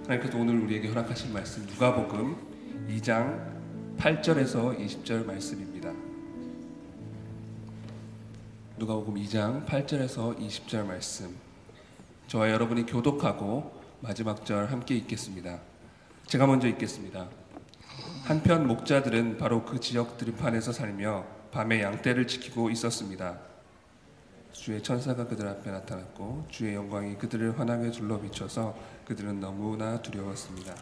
하나님께서 오늘 우리에게 허락하신 말씀 누가복음 2장 8절에서 20절 말씀입니다. 누가복음 2장 8절에서 20절 말씀, 저와 여러분이 교독하고 마지막 절 함께 읽겠습니다. 제가 먼저 읽겠습니다. 한편 목자들은 바로 그 지역 들판에서 살며 밤에 양떼를 지키고 있었습니다. 주의 천사가 그들 앞에 나타났고 주의 영광이 그들을 환하게 둘러비춰서 그들은 너무나 두려웠습니다.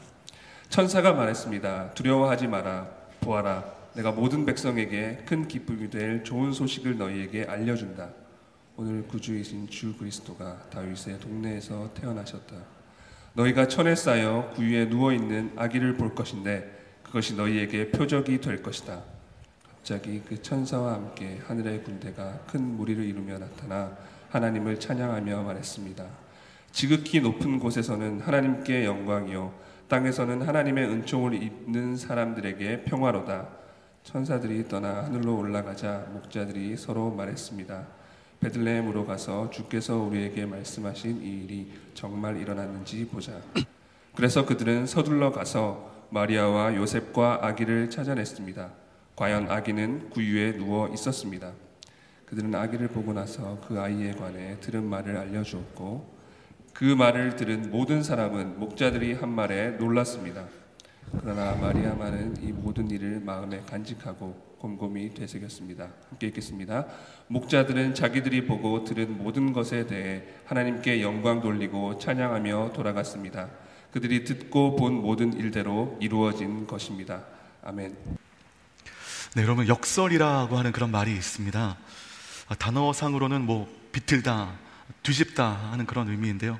천사가 말했습니다. 두려워하지 마라. 보아라, 내가 모든 백성에게 큰 기쁨이 될 좋은 소식을 너희에게 알려준다. 오늘 구주이신 주 그리스도가 다윗의 동네에서 태어나셨다. 너희가 천에 쌓여 구유에 누워있는 아기를 볼 것인데 그것이 너희에게 표적이 될 것이다. 갑자기 그 천사와 함께 하늘의 군대가 큰 무리를 이루며 나타나 하나님을 찬양하며 말했습니다. 지극히 높은 곳에서는 하나님께 영광이요 땅에서는 하나님의 은총을 입는 사람들에게 평화로다. 천사들이 떠나 하늘로 올라가자 목자들이 서로 말했습니다. 베들레헴으로 가서 주께서 우리에게 말씀하신 이 일이 정말 일어났는지 보자. 그래서 그들은 서둘러 가서 마리아와 요셉과 아기를 찾아냈습니다. 과연 아기는 구유에 누워 있었습니다. 그들은 아기를 보고 나서 그 아이에 관해 들은 말을 알려주었고 그 말을 들은 모든 사람은 목자들이 한 말에 놀랐습니다. 그러나 마리아만은 이 모든 일을 마음에 간직하고 곰곰이 되새겼습니다. 함께 읽겠습니다. 목자들은 자기들이 보고 들은 모든 것에 대해 하나님께 영광 돌리고 찬양하며 돌아갔습니다. 그들이 듣고 본 모든 일대로 이루어진 것입니다. 아멘. 네, 여러분, 역설이라고 하는 그런 말이 있습니다. 단어상으로는 비틀다, 뒤집다 하는 그런 의미인데요.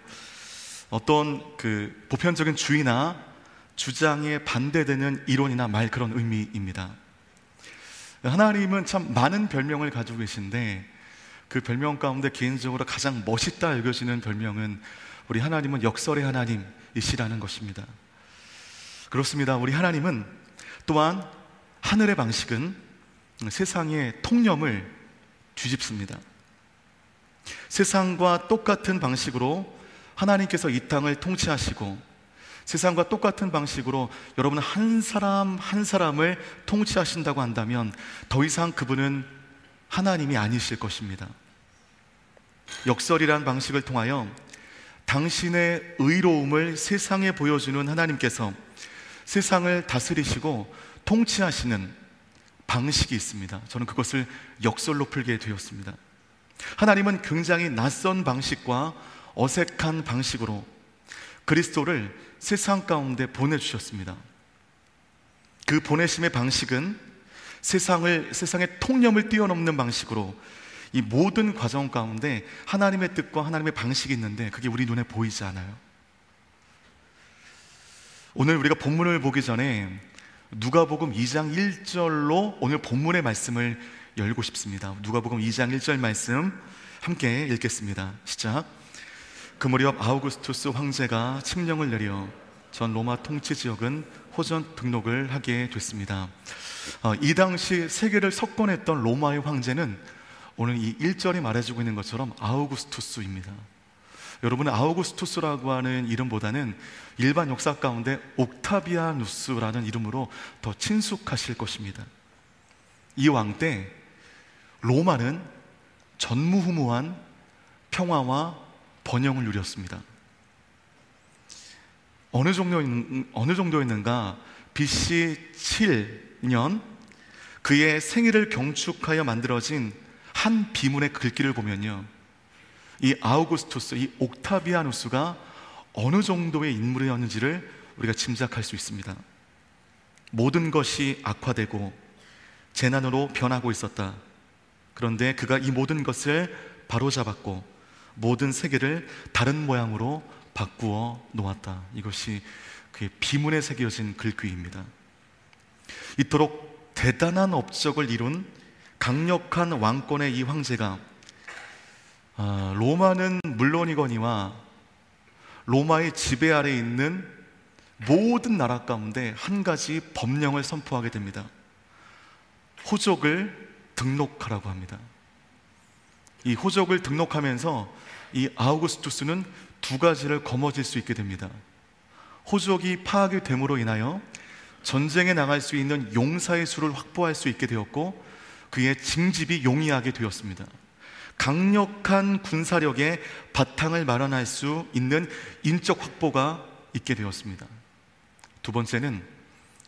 어떤 보편적인 주의나 주장에 반대되는 이론이나 말, 그런 의미입니다. 하나님은 참 많은 별명을 가지고 계신데 그 별명 가운데 개인적으로 가장 멋있다 여겨지는 별명은 우리 하나님은 역설의 하나님이시라는 것입니다. 그렇습니다. 우리 하나님은 또한 하늘의 방식은 세상의 통념을 뒤집습니다. 세상과 똑같은 방식으로 하나님께서 이 땅을 통치하시고 세상과 똑같은 방식으로 여러분 한 사람 한 사람을 통치하신다고 한다면 더 이상 그분은 하나님이 아니실 것입니다. 역설이란 방식을 통하여 당신의 의로움을 세상에 보여주는 하나님께서 세상을 다스리시고 통치하시는 방식이 있습니다. 저는 그것을 역설로 풀게 되었습니다. 하나님은 굉장히 낯선 방식과 어색한 방식으로 그리스도를 세상 가운데 보내주셨습니다. 그 보내심의 방식은 세상의 통념을 뛰어넘는 방식으로 이 모든 과정 가운데 하나님의 뜻과 하나님의 방식이 있는데 그게 우리 눈에 보이지 않아요. 오늘 우리가 본문을 보기 전에 누가복음 2장 1절로 오늘 본문의 말씀을 열고 싶습니다. 누가복음 2장 1절 말씀 함께 읽겠습니다. 시작. 그 무렵 아우구스투스 황제가 칙령을 내려 전 로마 통치 지역은 호전 등록을 하게 됐습니다. 이 당시 세계를 석권했던 로마의 황제는 오늘 이 1절이 말해주고 있는 것처럼 아우구스투스입니다. 여러분은 아우구스투스라고 하는 이름보다는 일반 역사 가운데 옥타비아누스라는 이름으로 더 친숙하실 것입니다. 이 왕 때 로마는 전무후무한 평화와 번영을 누렸습니다. 어느 정도였는가? BC 7년 그의 생일을 경축하여 만들어진 한 비문의 글귀를 보면요, 이 아우구스투스, 이 옥타비아누스가 어느 정도의 인물이었는지를 우리가 짐작할 수 있습니다. 모든 것이 악화되고 재난으로 변하고 있었다. 그런데 그가 이 모든 것을 바로잡았고 모든 세계를 다른 모양으로 바꾸어 놓았다. 이것이 그의 비문에 새겨진 글귀입니다. 이토록 대단한 업적을 이룬 강력한 왕권의 이 황제가 로마는 물론이거니와 로마의 지배 아래에 있는 모든 나라 가운데 한 가지 법령을 선포하게 됩니다. 호족을 등록하라고 합니다. 이 호족을 등록하면서 이 아우구스투스는 두 가지를 거머쥘 수 있게 됩니다. 호적이 파악이 됨으로 인하여 전쟁에 나갈 수 있는 용사의 수를 확보할 수 있게 되었고, 그의 징집이 용이하게 되었습니다. 강력한 군사력의 바탕을 마련할 수 있는 인적 확보가 있게 되었습니다. 두 번째는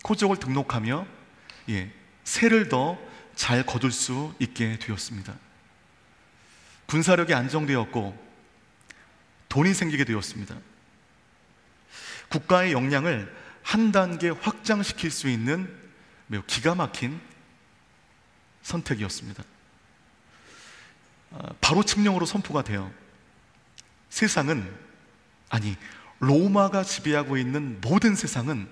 호적을 등록하며 세를 더 잘 거둘 수 있게 되었습니다. 군사력이 안정되었고 돈이 생기게 되었습니다. 국가의 역량을 한 단계 확장시킬 수 있는 매우 기가 막힌 선택이었습니다. 바로 칙령으로 선포가 되어 세상은, 아니 로마가 지배하고 있는 모든 세상은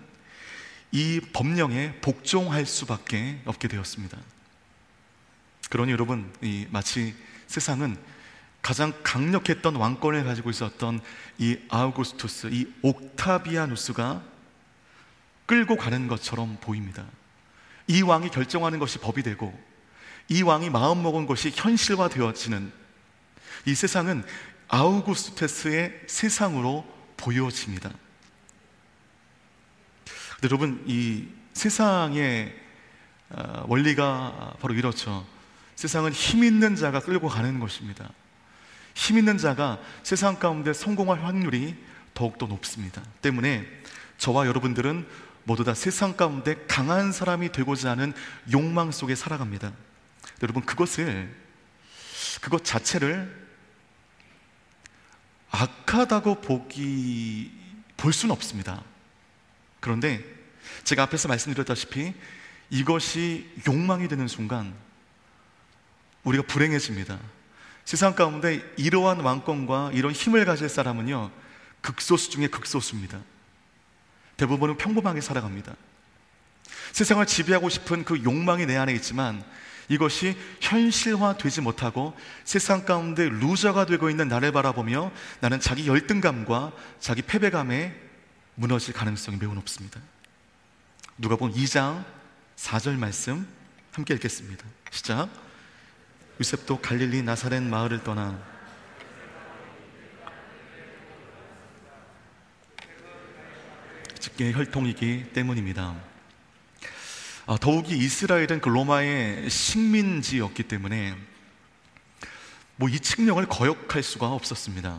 이 법령에 복종할 수밖에 없게 되었습니다. 그러니 여러분, 마치 세상은 가장 강력했던 왕권을 가지고 있었던 이 아우구스투스, 이 옥타비아누스가 끌고 가는 것처럼 보입니다. 이 왕이 결정하는 것이 법이 되고, 이 왕이 마음먹은 것이 현실화되어지는 이 세상은 아우구스투스의 세상으로 보여집니다. 근데 여러분, 이 세상의 원리가 바로 이렇죠. 세상은 힘 있는 자가 끌고 가는 것입니다. 힘 있는 자가 세상 가운데 성공할 확률이 더욱더 높습니다. 때문에 저와 여러분들은 모두 다 세상 가운데 강한 사람이 되고자 하는 욕망 속에 살아갑니다. 여러분, 그것 자체를 악하다고 볼 수는 없습니다. 그런데 제가 앞에서 말씀드렸다시피 이것이 욕망이 되는 순간 우리가 불행해집니다. 세상 가운데 이러한 왕권과 이런 힘을 가질 사람은요, 극소수 중에 극소수입니다. 대부분은 평범하게 살아갑니다. 세상을 지배하고 싶은 그 욕망이 내 안에 있지만 이것이 현실화되지 못하고 세상 가운데 루저가 되고 있는 나를 바라보며 나는 자기 열등감과 자기 패배감에 무너질 가능성이 매우 높습니다. 누가복음 2장 4절 말씀 함께 읽겠습니다. 시작. 요셉도 갈릴리 나사렛 마을을 떠나 직계 혈통이기 때문입니다. 더욱이 이스라엘은 그 로마의 식민지였기 때문에 이 칙령을 거역할 수가 없었습니다.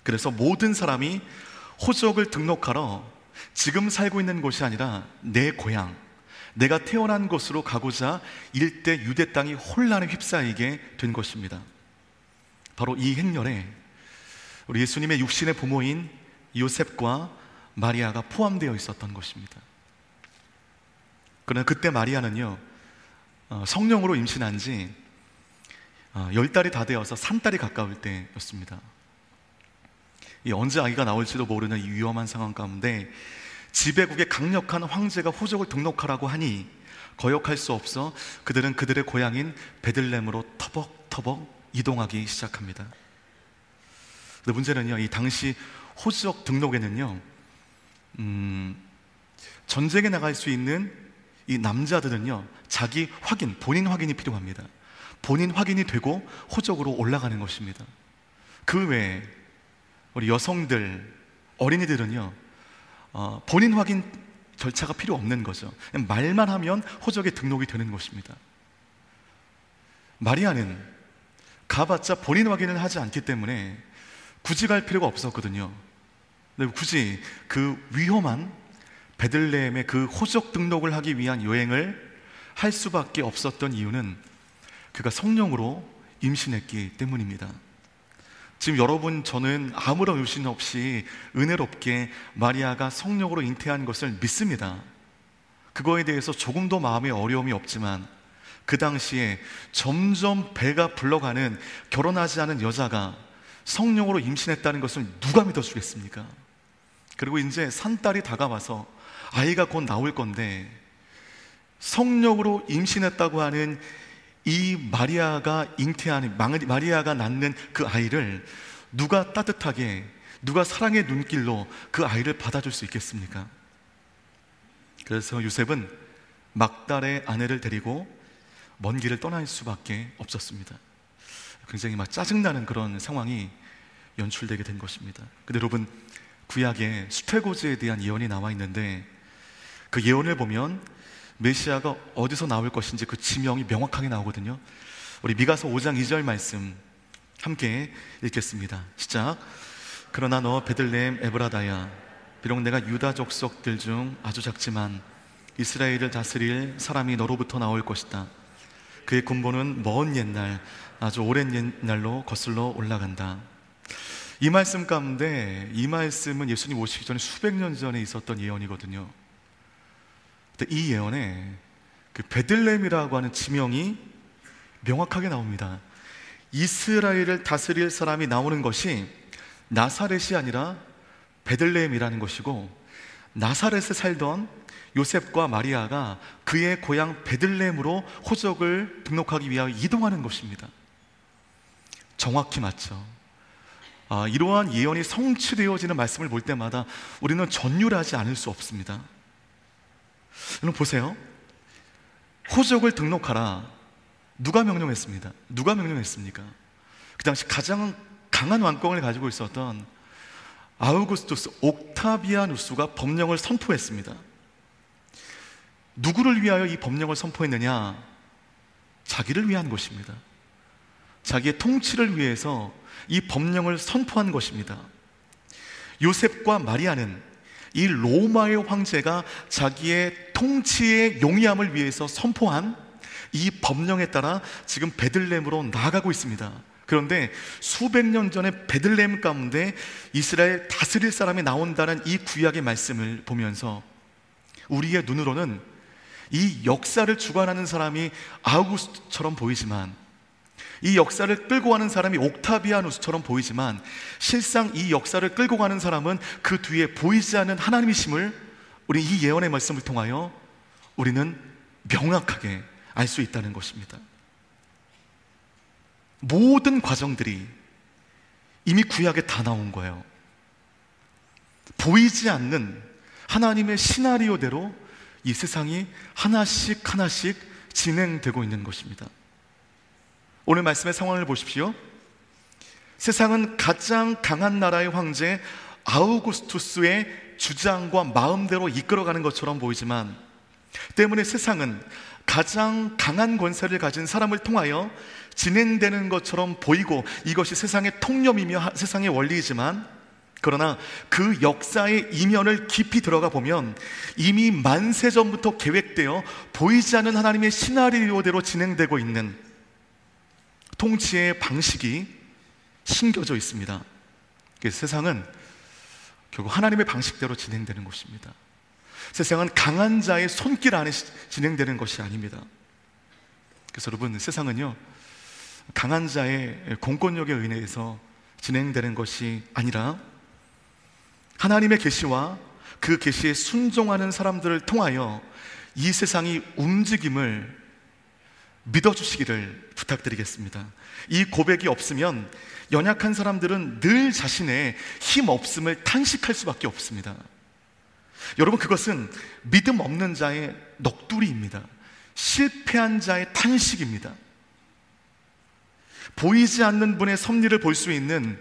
그래서 모든 사람이 호적을 등록하러 지금 살고 있는 곳이 아니라 내 고향, 내가 태어난 곳으로 가고자 일대 유대 땅이 혼란에 휩싸이게 된 것입니다. 바로 이 행렬에 우리 예수님의 육신의 부모인 요셉과 마리아가 포함되어 있었던 것입니다. 그러나 그때 마리아는요, 성령으로 임신한 지 10달이 다 되어서 산달이 가까울 때였습니다. 언제 아기가 나올지도 모르는 이 위험한 상황 가운데 지배국의 강력한 황제가 호적을 등록하라고 하니 거역할 수 없어 그들은 그들의 고향인 베들레헴으로 터벅터벅 이동하기 시작합니다. 근데 문제는요, 이 당시 호적 등록에는요, 전쟁에 나갈 수 있는 이 남자들은요, 자기 확인, 본인 확인이 필요합니다. 본인 확인이 되고 호적으로 올라가는 것입니다. 그 외에 우리 여성들, 어린이들은요, 본인 확인 절차가 필요 없는 거죠. 그냥 말만 하면 호적에 등록이 되는 것입니다. 마리아는 가봤자 본인 확인을 하지 않기 때문에 굳이 갈 필요가 없었거든요. 근데 굳이 그 위험한 베들레헴의 그 호적 등록을 하기 위한 여행을 할 수밖에 없었던 이유는 그가 성령으로 임신했기 때문입니다. 지금 여러분, 저는 아무런 의심 없이 은혜롭게 마리아가 성령으로 잉태한 것을 믿습니다. 그거에 대해서 조금도 마음에 어려움이 없지만 그 당시에 점점 배가 불러가는 결혼하지 않은 여자가 성령으로 임신했다는 것을 누가 믿어주겠습니까? 그리고 이제 산딸이 다가와서 아이가 곧 나올 건데 성령으로 임신했다고 하는 이 마리아가 마리아가 낳는 그 아이를 누가 따뜻하게, 누가 사랑의 눈길로 그 아이를 받아줄 수 있겠습니까? 그래서 요셉은 막달의 아내를 데리고 먼 길을 떠날 수밖에 없었습니다. 굉장히 짜증나는 그런 상황이 연출되게 된 것입니다. 근데 여러분, 구약에 수태고지에 대한 예언이 나와 있는데 그 예언을 보면 메시아가 어디서 나올 것인지 그 지명이 명확하게 나오거든요. 우리 미가서 5장 2절 말씀 함께 읽겠습니다. 시작. 그러나 너 베들레헴 에브라다야, 비록 내가 유다 족속들 중 아주 작지만 이스라엘을 다스릴 사람이 너로부터 나올 것이다. 그의 군보는 먼 옛날, 아주 오랜 옛날로 거슬러 올라간다. 이 말씀 가운데 이 말씀은 예수님 오시기 전에 수백 년 전에 있었던 예언이거든요. 근데 이 예언에 그 베들레헴이라고 하는 지명이 명확하게 나옵니다. 이스라엘을 다스릴 사람이 나오는 것이 나사렛이 아니라 베들레헴이라는 것이고, 나사렛에 살던 요셉과 마리아가 그의 고향 베들레헴으로 호적을 등록하기 위하여 이동하는 것입니다. 정확히 맞죠. 이러한 예언이 성취되어지는 말씀을 볼 때마다 우리는 전율하지 않을 수 없습니다. 여러분 보세요. 호적을 등록하라. 누가 명령했습니다? 누가 명령했습니까? 그 당시 가장 강한 왕권을 가지고 있었던 아우구스투스 옥타비아누스가 법령을 선포했습니다. 누구를 위하여 이 법령을 선포했느냐? 자기를 위한 것입니다. 자기의 통치를 위해서 이 법령을 선포한 것입니다. 요셉과 마리아는 이 로마의 황제가 자기의 통치의 용이함을 위해서 선포한 이 법령에 따라 지금 베들레헴으로 나아가고 있습니다. 그런데 수백 년 전에 베들레헴 가운데 이스라엘 다스릴 사람이 나온다는 이 구약의 말씀을 보면서 우리의 눈으로는 이 역사를 주관하는 사람이 아우구스트처럼 보이지만, 이 역사를 끌고 가는 사람이 옥타비아누스처럼 보이지만, 실상 이 역사를 끌고 가는 사람은 그 뒤에 보이지 않는 하나님이심을 우리 이 예언의 말씀을 통하여 우리는 명확하게 알 수 있다는 것입니다. 모든 과정들이 이미 구약에 다 나온 거예요. 보이지 않는 하나님의 시나리오대로 이 세상이 하나씩 하나씩 진행되고 있는 것입니다. 오늘 말씀의 상황을 보십시오. 세상은 가장 강한 나라의 황제 아우구스투스의 주장과 마음대로 이끌어가는 것처럼 보이지만, 때문에 세상은 가장 강한 권세를 가진 사람을 통하여 진행되는 것처럼 보이고, 이것이 세상의 통념이며 세상의 원리이지만, 그러나 그 역사의 이면을 깊이 들어가 보면 이미 만세전부터 계획되어 보이지 않는 하나님의 시나리오대로 진행되고 있는 통치의 방식이 심겨져 있습니다. 그래서 세상은 결국 하나님의 방식대로 진행되는 것입니다. 세상은 강한 자의 손길 안에 진행되는 것이 아닙니다. 그래서 여러분, 세상은요, 강한 자의 공권력에 의해서 진행되는 것이 아니라 하나님의 계시와 그 계시에 순종하는 사람들을 통하여 이 세상이 움직임을 믿어주시기를 부탁드리겠습니다. 이 고백이 없으면 연약한 사람들은 늘 자신의 힘 없음을 탄식할 수밖에 없습니다. 여러분, 그것은 믿음 없는 자의 넋두리입니다. 실패한 자의 탄식입니다. 보이지 않는 분의 섭리를 볼 수 있는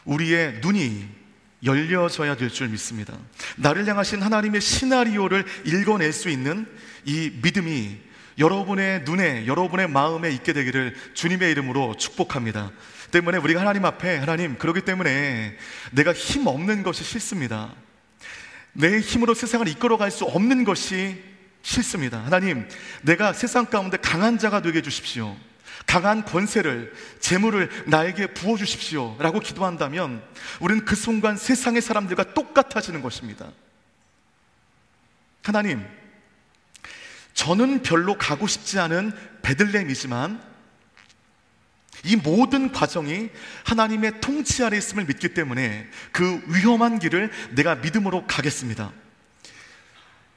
우리의 눈이 열려져야 될 줄 믿습니다. 나를 향하신 하나님의 시나리오를 읽어낼 수 있는 이 믿음이 여러분의 눈에, 여러분의 마음에 있게 되기를 주님의 이름으로 축복합니다. 때문에 우리가 하나님 앞에, 하나님, 그렇기 때문에 내가 힘 없는 것이 싫습니다. 내 힘으로 세상을 이끌어갈 수 없는 것이 싫습니다. 하나님, 내가 세상 가운데 강한 자가 되게 해주십시오. 강한 권세를, 재물을 나에게 부어주십시오 라고 기도한다면 우리는 그 순간 세상의 사람들과 똑같아지는 것입니다. 하나님, 저는 별로 가고 싶지 않은 베들레헴이지만 이 모든 과정이 하나님의 통치 아래 있음을 믿기 때문에 그 위험한 길을 내가 믿음으로 가겠습니다.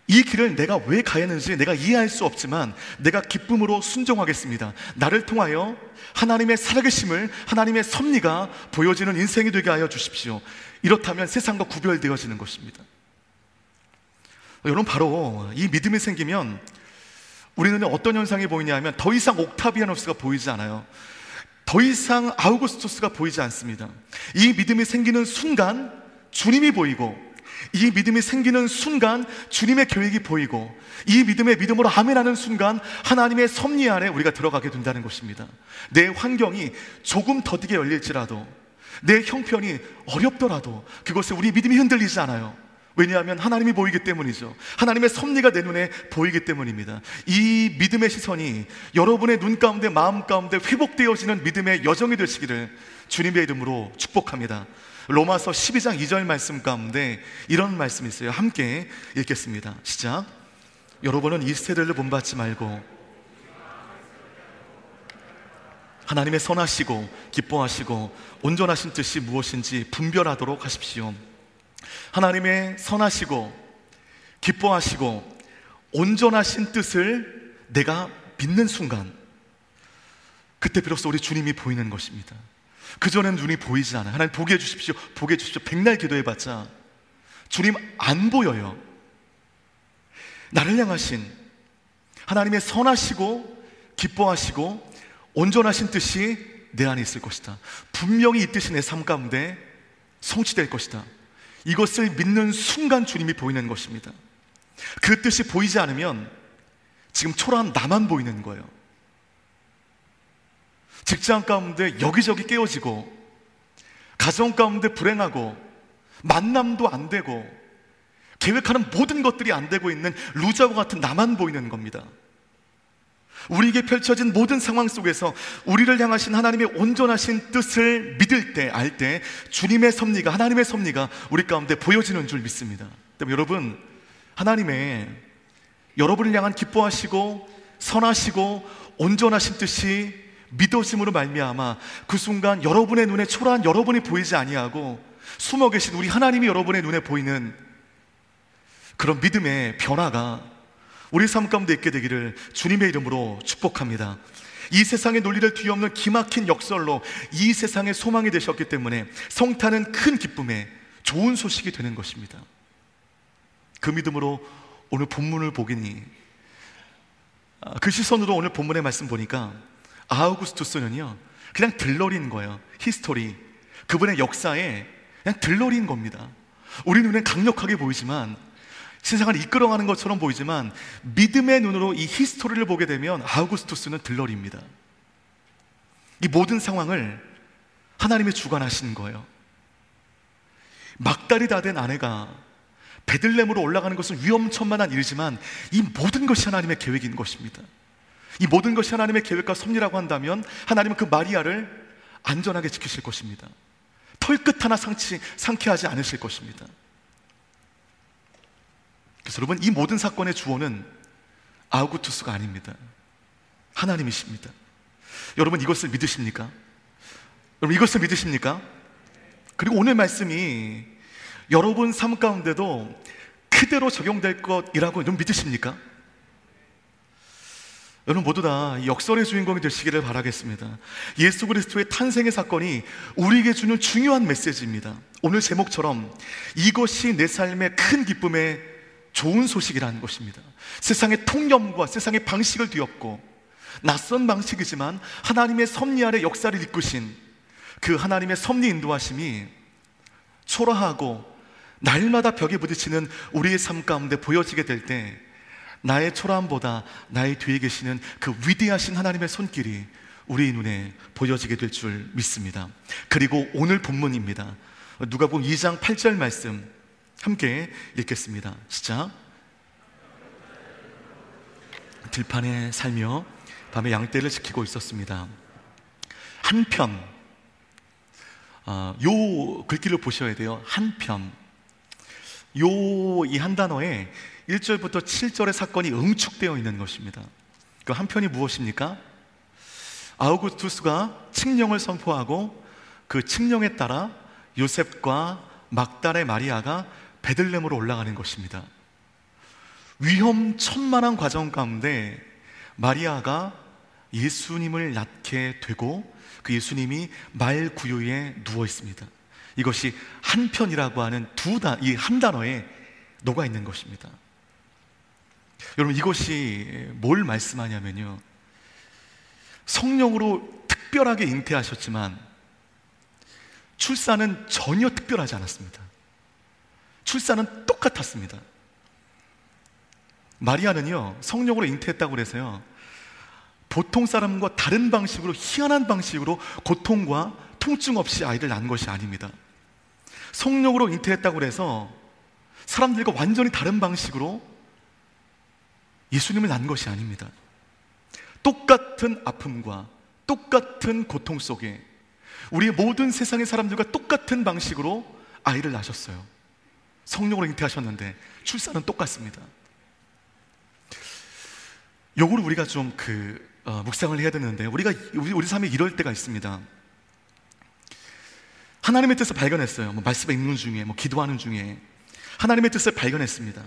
이 길을 내가 왜 가야 하는지 내가 이해할 수 없지만 내가 기쁨으로 순종하겠습니다. 나를 통하여 하나님의 살아계심을, 하나님의 섭리가 보여지는 인생이 되게 하여 주십시오. 이렇다면 세상과 구별되어지는 것입니다. 여러분, 바로 이 믿음이 생기면 우리는 어떤 현상이 보이냐 하면 더 이상 옥타비아누스가 보이지 않아요. 더 이상 아우구스투스가 보이지 않습니다. 이 믿음이 생기는 순간 주님이 보이고, 이 믿음이 생기는 순간 주님의 계획이 보이고, 이 믿음으로 아멘하는 순간 하나님의 섭리 안에 우리가 들어가게 된다는 것입니다. 내 환경이 조금 더디게 열릴지라도, 내 형편이 어렵더라도 그것에 우리 믿음이 흔들리지 않아요. 왜냐하면 하나님이 보이기 때문이죠. 하나님의 섭리가 내 눈에 보이기 때문입니다. 이 믿음의 시선이 여러분의 눈 가운데, 마음 가운데 회복되어지는 믿음의 여정이 되시기를 주님의 이름으로 축복합니다. 로마서 12장 2절 말씀 가운데 이런 말씀이 있어요. 함께 읽겠습니다. 시작. 여러분은 이 세대를 본받지 말고 하나님의 선하시고 기뻐하시고 온전하신 뜻이 무엇인지 분별하도록 하십시오. 하나님의 선하시고 기뻐하시고 온전하신 뜻을 내가 믿는 순간, 그때 비로소 우리 주님이 보이는 것입니다. 그전에는 눈이 보이지 않아요. 하나님 보게 해주십시오, 보게 해주십시오. 백날 기도해봤자 주님 안 보여요. 나를 향하신 하나님의 선하시고 기뻐하시고 온전하신 뜻이 내 안에 있을 것이다. 분명히 이 뜻이 내 삶 가운데 성취될 것이다. 이것을 믿는 순간 주님이 보이는 것입니다. 그 뜻이 보이지 않으면 지금 초라한 나만 보이는 거예요. 직장 가운데 여기저기 깨어지고, 가정 가운데 불행하고, 만남도 안 되고, 계획하는 모든 것들이 안 되고 있는 루저와 같은 나만 보이는 겁니다. 우리에게 펼쳐진 모든 상황 속에서 우리를 향하신 하나님의 온전하신 뜻을 믿을 때, 알 때 주님의 섭리가, 하나님의 섭리가 우리 가운데 보여지는 줄 믿습니다. 때문에 여러분, 하나님의 여러분을 향한 기뻐하시고 선하시고 온전하신 뜻이 믿어짐으로 말미암아 그 순간 여러분의 눈에 초라한 여러분이 보이지 아니하고 숨어 계신 우리 하나님이 여러분의 눈에 보이는 그런 믿음의 변화가 우리 삶 가운데 있게 되기를 주님의 이름으로 축복합니다. 이 세상의 논리를 뒤엎는 기막힌 역설로 이 세상의 소망이 되셨기 때문에 성탄은 큰 기쁨의 좋은 소식이 되는 것입니다. 그 믿음으로 오늘 본문을 보기니, 그 시선으로 오늘 본문의 말씀 보니까 아우구스투스는요 그냥 들러리인 거예요. 히스토리, 그분의 역사에 그냥 들러리인 겁니다. 우리 눈엔 강력하게 보이지만, 세상을 이끌어가는 것처럼 보이지만, 믿음의 눈으로 이 히스토리를 보게 되면 아우구스투스는 들러리입니다. 이 모든 상황을 하나님이 주관하시는 거예요. 막달이 다 된 아내가 베들레헴으로 올라가는 것은 위험천만한 일이지만 이 모든 것이 하나님의 계획인 것입니다. 이 모든 것이 하나님의 계획과 섭리라고 한다면 하나님은 그 마리아를 안전하게 지키실 것입니다. 털끝 하나 상쾌하지 않으실 것입니다. 그래서 여러분, 이 모든 사건의 주어는 아우구스투스가 아닙니다. 하나님이십니다. 여러분, 이것을 믿으십니까? 여러분, 이것을 믿으십니까? 그리고 오늘 말씀이 여러분 삶 가운데도 그대로 적용될 것이라고 여러분 믿으십니까? 여러분 모두 다 역설의 주인공이 되시기를 바라겠습니다. 예수 그리스도의 탄생의 사건이 우리에게 주는 중요한 메시지입니다. 오늘 제목처럼 이것이 내 삶의 큰 기쁨의 좋은 소식이라는 것입니다. 세상의 통념과 세상의 방식을 뒤엎고 낯선 방식이지만 하나님의 섭리 아래 역사를 이끄신 그 하나님의 섭리 인도하심이 초라하고 날마다 벽에 부딪히는 우리의 삶 가운데 보여지게 될 때 나의 초라함보다 나의 뒤에 계시는 그 위대하신 하나님의 손길이 우리 눈에 보여지게 될 줄 믿습니다. 그리고 오늘 본문입니다. 누가복음 2장 8절 말씀 함께 읽겠습니다. 시작. 들판에 살며 밤에 양떼를 지키고 있었습니다. 한편, 요 글귀를 보셔야 돼요. 한편. 이 한 단어에 1절부터 7절의 사건이 응축되어 있는 것입니다. 그 한편이 무엇입니까? 아우구스투스가 칙령을 선포하고 그 칙령에 따라 요셉과 막달의 마리아가 베들레헴으로 올라가는 것입니다. 위험천만한 과정 가운데 마리아가 예수님을 낳게 되고 그 예수님이 말 구유에 누워 있습니다. 이것이 한편이라고 하는 이 한 단어에 녹아 있는 것입니다. 여러분, 이것이 뭘 말씀하냐면요, 성령으로 특별하게 잉태하셨지만 출산은 전혀 특별하지 않았습니다. 출산은 똑같았습니다. 마리아는요, 성령으로 잉태했다고 그래서요, 보통 사람과 다른 방식으로, 희한한 방식으로 고통과 통증 없이 아이를 낳은 것이 아닙니다. 성령으로 잉태했다고 해서 사람들과 완전히 다른 방식으로 예수님을 낳은 것이 아닙니다. 똑같은 아픔과 똑같은 고통 속에 우리의 모든 세상의 사람들과 똑같은 방식으로 아이를 낳으셨어요. 성령으로 잉태하셨는데 출산은 똑같습니다. 요거를 우리가 좀 묵상을 해야 되는데, 우리 삶에 이럴 때가 있습니다. 하나님의 뜻을 발견했어요. 말씀 읽는 중에, 기도하는 중에 하나님의 뜻을 발견했습니다.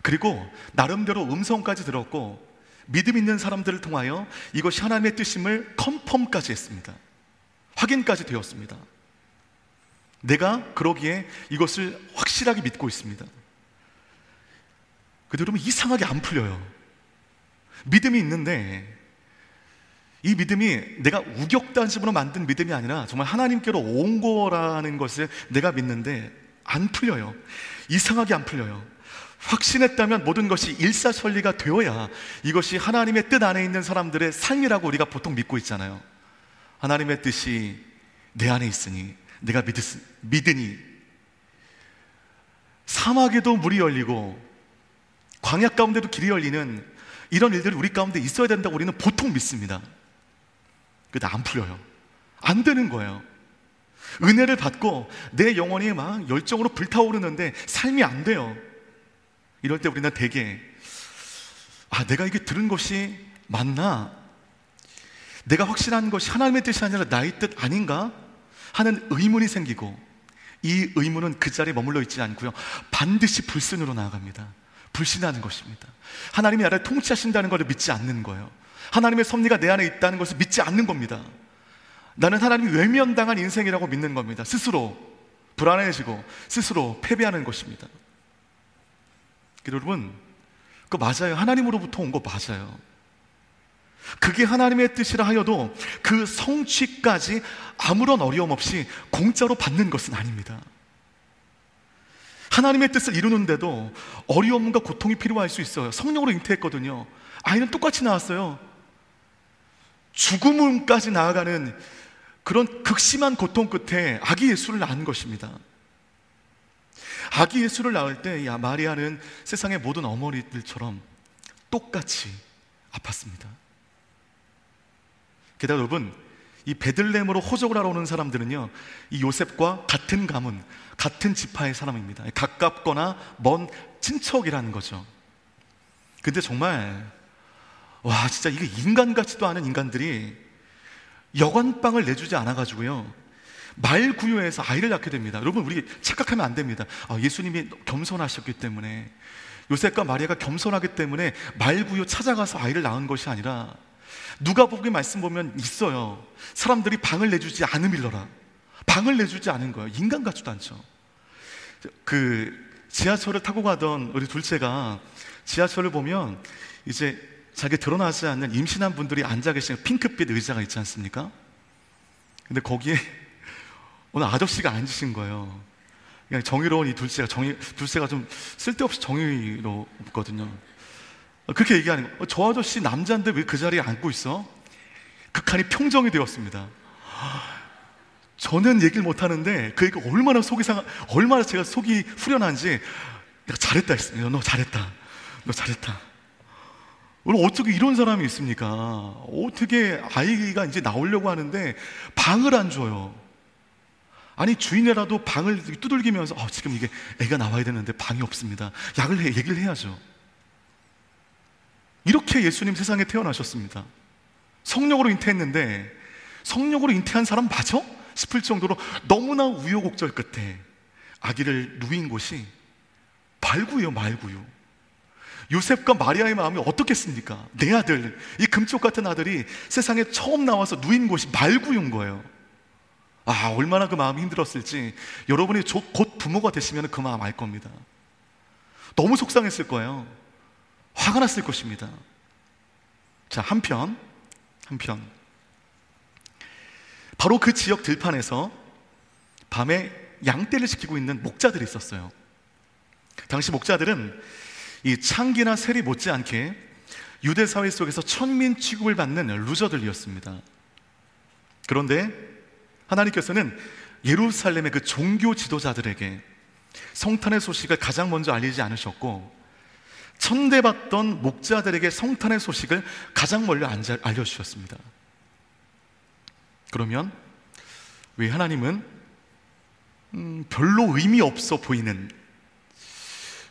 그리고 나름대로 음성까지 들었고, 믿음 있는 사람들을 통하여 이것이 하나님의 뜻임을 컨펌까지 했습니다. 확인까지 되었습니다. 내가 그러기에 이것을 확실하게 믿고 있습니다. 근데 여러분, 이상하게 안 풀려요. 믿음이 있는데 이 믿음이 내가 우격단심으로 만든 믿음이 아니라 정말 하나님께로 온 거라는 것을 내가 믿는데 안 풀려요. 이상하게 안 풀려요. 확신했다면 모든 것이 일사천리가 되어야 이것이 하나님의 뜻 안에 있는 사람들의 삶이라고 우리가 보통 믿고 있잖아요. 하나님의 뜻이 내 안에 있으니 내가 믿으니 사막에도 물이 열리고 광야 가운데도 길이 열리는 이런 일들이 우리 가운데 있어야 된다고 우리는 보통 믿습니다. 근데 안 풀려요. 안 되는 거예요. 은혜를 받고 내 영혼이 막 열정으로 불타오르는데 삶이 안 돼요. 이럴 때 우리는 되게 내가 이게 들은 것이 맞나? 내가 확신한 것이 하나님의 뜻이 아니라 나의 뜻 아닌가? 하는 의문이 생기고, 이 의문은 그 자리에 머물러 있지 않고요, 반드시 불순으로 나아갑니다. 불신하는 것입니다. 하나님이 나를 통치하신다는 것을 믿지 않는 거예요. 하나님의 섭리가 내 안에 있다는 것을 믿지 않는 겁니다. 나는 하나님이 외면당한 인생이라고 믿는 겁니다. 스스로 불안해지고 스스로 패배하는 것입니다. 여러분, 그거 맞아요. 하나님으로부터 온 거 맞아요. 그게 하나님의 뜻이라 하여도 그 성취까지 아무런 어려움 없이 공짜로 받는 것은 아닙니다. 하나님의 뜻을 이루는데도 어려움과 고통이 필요할 수 있어요. 성령으로 잉태했거든요. 아이는 똑같이 나왔어요. 죽음까지 나아가는 그런 극심한 고통 끝에 아기 예수를 낳은 것입니다. 아기 예수를 낳을 때 마리아는 세상의 모든 어머니들처럼 똑같이 아팠습니다. 게다가 여러분, 이 베들레헴으로 호적을 하러 오는 사람들은요, 이 요셉과 같은 가문, 같은 지파의 사람입니다. 가깝거나 먼 친척이라는 거죠. 근데 정말 진짜 이게 인간 같지도 않은 인간들이 여관방을 내주지 않아가지고요, 말구유에서 아이를 낳게 됩니다. 여러분, 우리 착각하면 안 됩니다. 예수님이 겸손하셨기 때문에, 요셉과 마리아가 겸손하기 때문에 말구유 찾아가서 아이를 낳은 것이 아니라, 누가복음 말씀 보면 있어요. 사람들이 방을 내주지 않음일러라. 방을 내주지 않은 거예요. 인간 같지도 않죠. 지하철을 타고 가던 우리 둘째가 지하철을 보면 이제 자기 드러나지 않는 임신한 분들이 앉아 계시는 핑크빛 의자가 있지 않습니까? 근데 거기에 오늘 아저씨가 앉으신 거예요. 그냥 정의로운 이 둘째가 좀 쓸데없이 정의롭거든요. 그렇게 얘기하는 거예요. 저 아저씨 남자인데 왜 그 자리에 앉고 있어? 극한이 평정이 되었습니다. 저는 얘기를 못하는데 그 얘기가 얼마나 제가 속이 후련한지, 내가 잘했다 했어요. 너 잘했다. 어떻게 이런 사람이 있습니까? 어떻게 아이가 이제 나오려고 하는데 방을 안 줘요. 아니, 주인이라도 방을 두들기면서 지금 이게 애가 나와야 되는데 방이 없습니다. 얘기를 해야죠. 이렇게 예수님 세상에 태어나셨습니다. 성령으로 잉태했는데, 성령으로 잉태한 사람 맞아? 싶을 정도로 너무나 우여곡절 끝에 아기를 누인 곳이 말구유요, 말구유. 요셉과 마리아의 마음이 어떻겠습니까? 내 아들, 이 금쪽 같은 아들이 세상에 처음 나와서 누인 곳이 말구유인 거예요. 얼마나 그 마음이 힘들었을지 여러분이 곧 부모가 되시면 그 마음 알 겁니다. 너무 속상했을 거예요. 화가 났을 것입니다. 자, 한편 바로 그 지역 들판에서 밤에 양떼를 지키고 있는 목자들이 있었어요. 당시 목자들은 이 창기나 세리 못지않게 유대 사회 속에서 천민 취급을 받는 루저들이었습니다. 그런데 하나님께서는 예루살렘의 그 종교 지도자들에게 성탄의 소식을 가장 먼저 알리지 않으셨고, 천대받던 목자들에게 성탄의 소식을 가장 멀리 알려주셨습니다. 그러면 왜 하나님은 별로 의미 없어 보이는,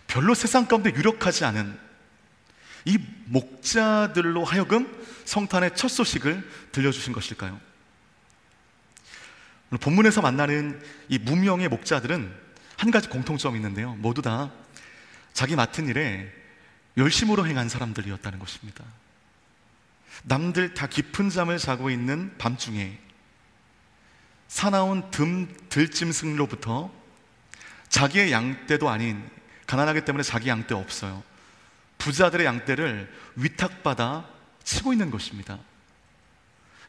별로 세상 가운데 유력하지 않은 이 목자들로 하여금 성탄의 첫 소식을 들려주신 것일까요? 오늘 본문에서 만나는 이 무명의 목자들은 한 가지 공통점이 있는데요, 모두 다 자기 맡은 일에 열심으로 행한 사람들이었다는 것입니다. 남들 다 깊은 잠을 자고 있는 밤중에 사나운 들짐승로부터 자기의 양떼도 아닌, 가난하기 때문에 자기 양떼 없어요, 부자들의 양떼를 위탁받아 치고 있는 것입니다.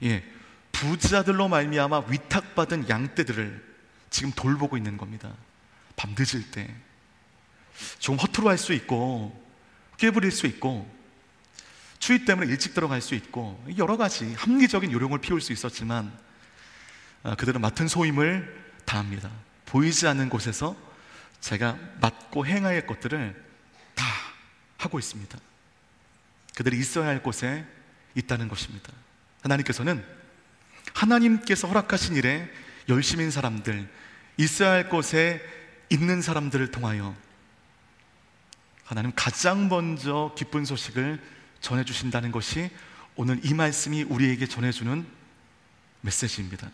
예, 부자들로 말미암아 위탁받은 양떼들을 지금 돌보고 있는 겁니다. 밤 늦을 때 좀 허투루 할 수 있고, 깨부릴 수 있고, 추위 때문에 일찍 들어갈 수 있고, 여러 가지 합리적인 요령을 피울 수 있었지만 그들은 맡은 소임을 다합니다. 보이지 않는 곳에서 제가 맡고 행해야 할 것들을 다 하고 있습니다. 그들이 있어야 할 곳에 있다는 것입니다. 하나님께서는 하나님께서 허락하신 일에 열심인 사람들, 있어야 할 곳에 있는 사람들을 통하여 하나님 가장 먼저 기쁜 소식을 전해주신다는 것이 오늘 이 말씀이 우리에게 전해주는 메시지입니다.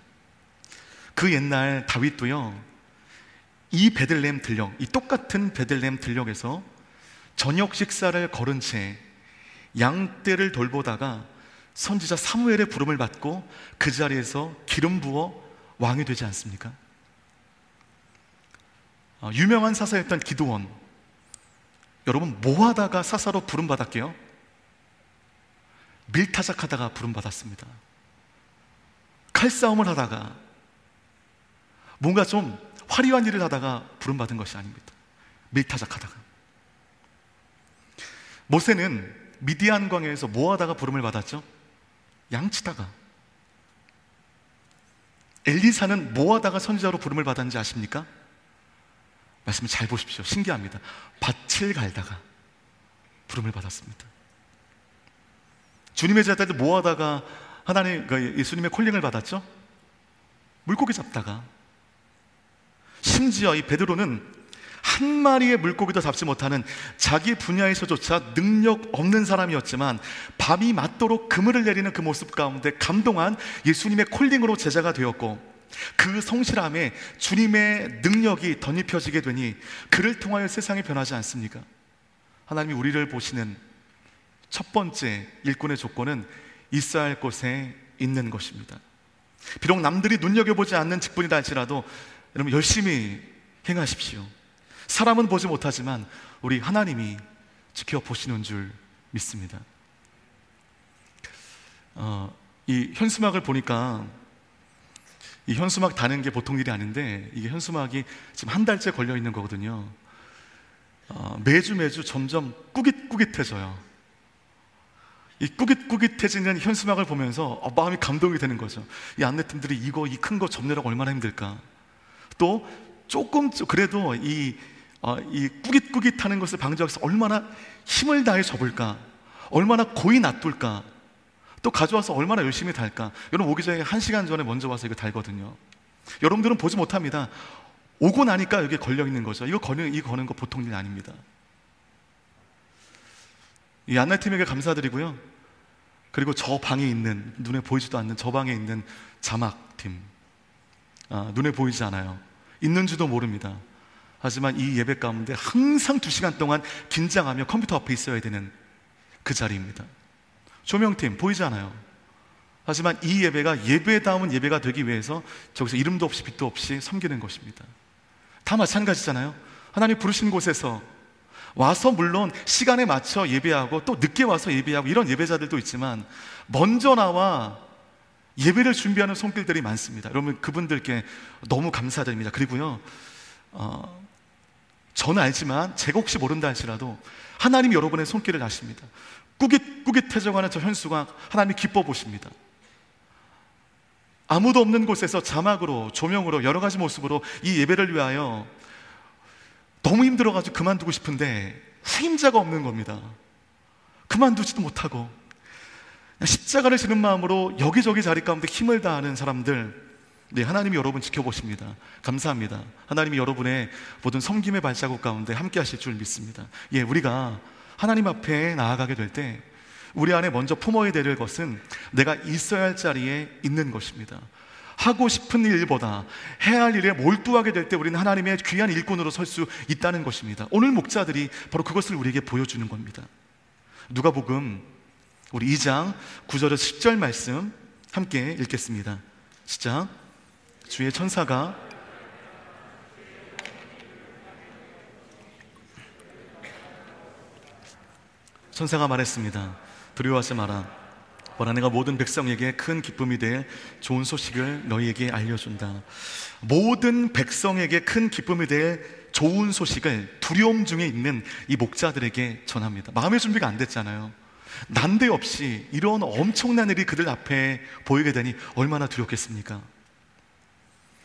그 옛날 다윗도요, 이 베들레헴 들녘, 이 똑같은 베들레헴 들녘에서 저녁 식사를 거른 채 양떼를 돌보다가 선지자 사무엘의 부름을 받고 그 자리에서 기름 부어 왕이 되지 않습니까? 유명한 사사였던 기드온, 여러분 뭐 하다가 사사로 부름 받았게요? 밀타작하다가 부름 받았습니다. 칼싸움을 하다가, 뭔가 좀 화려한 일을 하다가 부름 받은 것이 아닙니다. 밀타작하다가. 모세는 미디안 광야에서 뭐 하다가 부름을 받았죠? 양치다가. 엘리사는 뭐 하다가 선지자로 부름을 받았는지 아십니까? 말씀을 잘 보십시오. 신기합니다. 밭을 갈다가 부름을 받았습니다. 주님의 제자들 뭐 하다가 예수님의 콜링을 받았죠? 물고기 잡다가. 심지어 이 베드로는 한 마리의 물고기도 잡지 못하는 자기 분야에서조차 능력 없는 사람이었지만 밤이 맞도록 그물을 내리는 그 모습 가운데 감동한 예수님의 콜링으로 제자가 되었고, 그 성실함에 주님의 능력이 덧입혀지게 되니 그를 통하여 세상이 변하지 않습니까? 하나님이 우리를 보시는 첫 번째 일꾼의 조건은 있어야 할 곳에 있는 것입니다. 비록 남들이 눈여겨보지 않는 직분이다 할지라도 여러분 열심히 행하십시오. 사람은 보지 못하지만 우리 하나님이 지켜보시는 줄 믿습니다. 이 현수막을 보니까 이 현수막 다는 게 보통 일이 아닌데, 이게 현수막이 지금 한 달째 걸려 있는 거거든요. 매주 점점 꾸깃꾸깃해져요. 이 꾸깃꾸깃해지는 현수막을 보면서 마음이 감동이 되는 거죠. 이 안내팀들이 이 큰 거 접느라고 얼마나 힘들까. 또 조금 그래도 이 꾸깃꾸깃하는 것을 방지하기 위해서 얼마나 힘을 다해 접을까, 얼마나 고이 놔둘까, 또 가져와서 얼마나 열심히 달까. 여러분 오기 전에 1시간 전에 먼저 와서 이거 달거든요. 여러분들은 보지 못합니다. 오고 나니까 여기 걸려있는 거죠. 이거 거는 거 보통 일 아닙니다. 이 안내팀에게 감사드리고요, 그리고 저 방에 있는, 눈에 보이지도 않는 저 방에 있는 자막팀, 눈에 보이지 않아요. 있는지도 모릅니다. 하지만 이 예배 가운데 항상 2시간 동안 긴장하며 컴퓨터 앞에 있어야 되는 그 자리입니다. 조명팀 보이지 않아요. 하지만 이 예배가 예배다운 예배가 되기 위해서 저기서 이름도 없이 빛도 없이 섬기는 것입니다. 다 마찬가지잖아요. 하나님 부르신 곳에서 와서 물론 시간에 맞춰 예배하고 또 늦게 와서 예배하고 이런 예배자들도 있지만 먼저 나와 예배를 준비하는 손길들이 많습니다. 여러분 그분들께 너무 감사드립니다. 그리고요, 저는 알지만 제가 혹시 모른다 할지라도 하나님이 여러분의 손길을 아십니다. 꾸깃꾸깃해져가는 저 현수가 하나님이 기뻐 보십니다. 아무도 없는 곳에서 자막으로, 조명으로, 여러 가지 모습으로 이 예배를 위하여 너무 힘들어가지고 그만두고 싶은데 후임자가 없는 겁니다. 그만두지도 못하고 십자가를 지는 마음으로 여기저기 자리 가운데 힘을 다하는 사람들, 네, 하나님이 여러분 지켜보십니다. 감사합니다. 하나님이 여러분의 모든 섬김의 발자국 가운데 함께 하실 줄 믿습니다. 예, 우리가 하나님 앞에 나아가게 될 때 우리 안에 먼저 품어야 될 것은 내가 있어야 할 자리에 있는 것입니다. 하고 싶은 일보다 해야 할 일에 몰두하게 될 때 우리는 하나님의 귀한 일꾼으로 설 수 있다는 것입니다. 오늘 목자들이 바로 그것을 우리에게 보여주는 겁니다. 누가복음 우리 2장 9절에서 10절 말씀 함께 읽겠습니다. 시작. 주의 천사가 말했습니다. 두려워하지 마라. 보라, 내가 모든 백성에게 큰 기쁨이 될 좋은 소식을 너희에게 알려준다. 모든 백성에게 큰 기쁨이 될 좋은 소식을 두려움 중에 있는 이 목자들에게 전합니다. 마음의 준비가 안 됐잖아요. 난데없이 이런 엄청난 일이 그들 앞에 보이게 되니 얼마나 두렵겠습니까?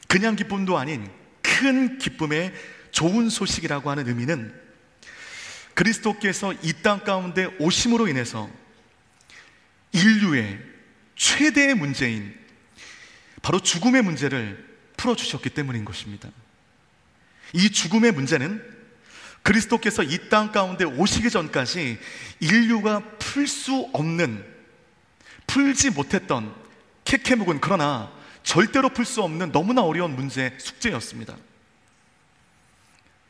그냥 기쁨도 아닌 큰 기쁨의 좋은 소식이라고 하는 의미는 그리스도께서 이 땅 가운데 오심으로 인해서 인류의 최대의 문제인 바로 죽음의 문제를 풀어주셨기 때문인 것입니다. 이 죽음의 문제는 그리스도께서 이 땅 가운데 오시기 전까지 인류가 풀 수 없는, 풀지 못했던 캐캐묵은, 그러나 절대로 풀 수 없는 너무나 어려운 문제, 숙제였습니다.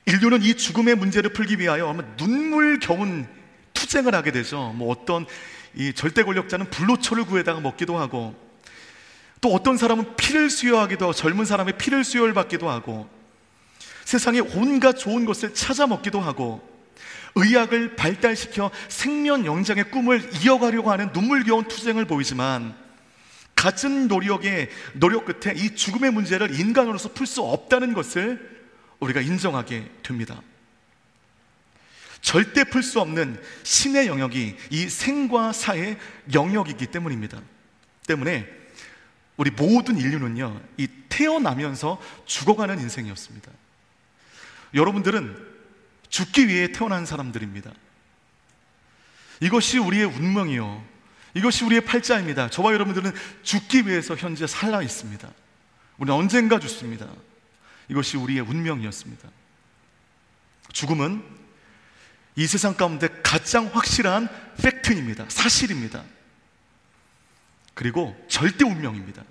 인류는 이 죽음의 문제를 풀기 위하여 눈물겨운 투쟁을 하게 되죠. 어떤 이 절대 권력자는 불로초를 구해다가 먹기도 하고, 또 어떤 사람은 피를 수여하기도 하고, 젊은 사람의 피를 수여를 받기도 하고, 세상에 온갖 좋은 것을 찾아 먹기도 하고, 의학을 발달시켜 생명 영장의 꿈을 이어가려고 하는 눈물겨운 투쟁을 보이지만, 갖은 노력 끝에 이 죽음의 문제를 인간으로서 풀 수 없다는 것을 우리가 인정하게 됩니다. 절대 풀 수 없는 신의 영역이 이 생과 사의 영역이기 때문입니다. 때문에 우리 모든 인류는요, 이 태어나면서 죽어가는 인생이었습니다. 여러분들은 죽기 위해 태어난 사람들입니다. 이것이 우리의 운명이요, 이것이 우리의 팔자입니다. 저와 여러분들은 죽기 위해서 현재 살아 있습니다. 우리는 언젠가 죽습니다. 이것이 우리의 운명이었습니다. 죽음은 이 세상 가운데 가장 확실한 팩트입니다. 사실입니다. 그리고 절대 운명입니다.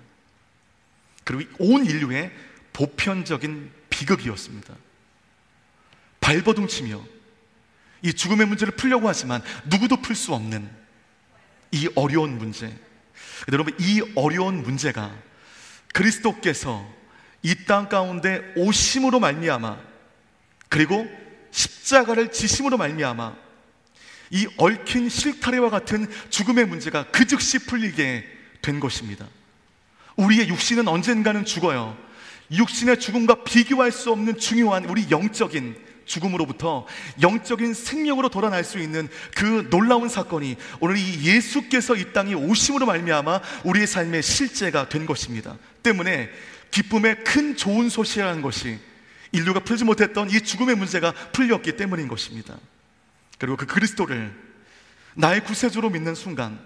그리고 온 인류의 보편적인 비극이었습니다. 발버둥치며 이 죽음의 문제를 풀려고 하지만 누구도 풀 수 없는 이 어려운 문제, 여러분, 이 어려운 문제가 그리스도께서 이 땅 가운데 오심으로 말미암아, 그리고 십자가를 지심으로 말미암아 이 얽힌 실타래와 같은 죽음의 문제가 그 즉시 풀리게 된 것입니다. 우리의 육신은 언젠가는 죽어요. 육신의 죽음과 비교할 수 없는 중요한 우리 영적인 죽음으로부터 영적인 생명으로 돌아날 수 있는 그 놀라운 사건이 오늘 이 예수께서 이 땅에 오심으로 말미암아 우리의 삶의 실제가 된 것입니다. 때문에 기쁨의 큰 좋은 소식이라는 것이 인류가 풀지 못했던 이 죽음의 문제가 풀렸기 때문인 것입니다. 그리고 그 그리스도를 나의 구세주로 믿는 순간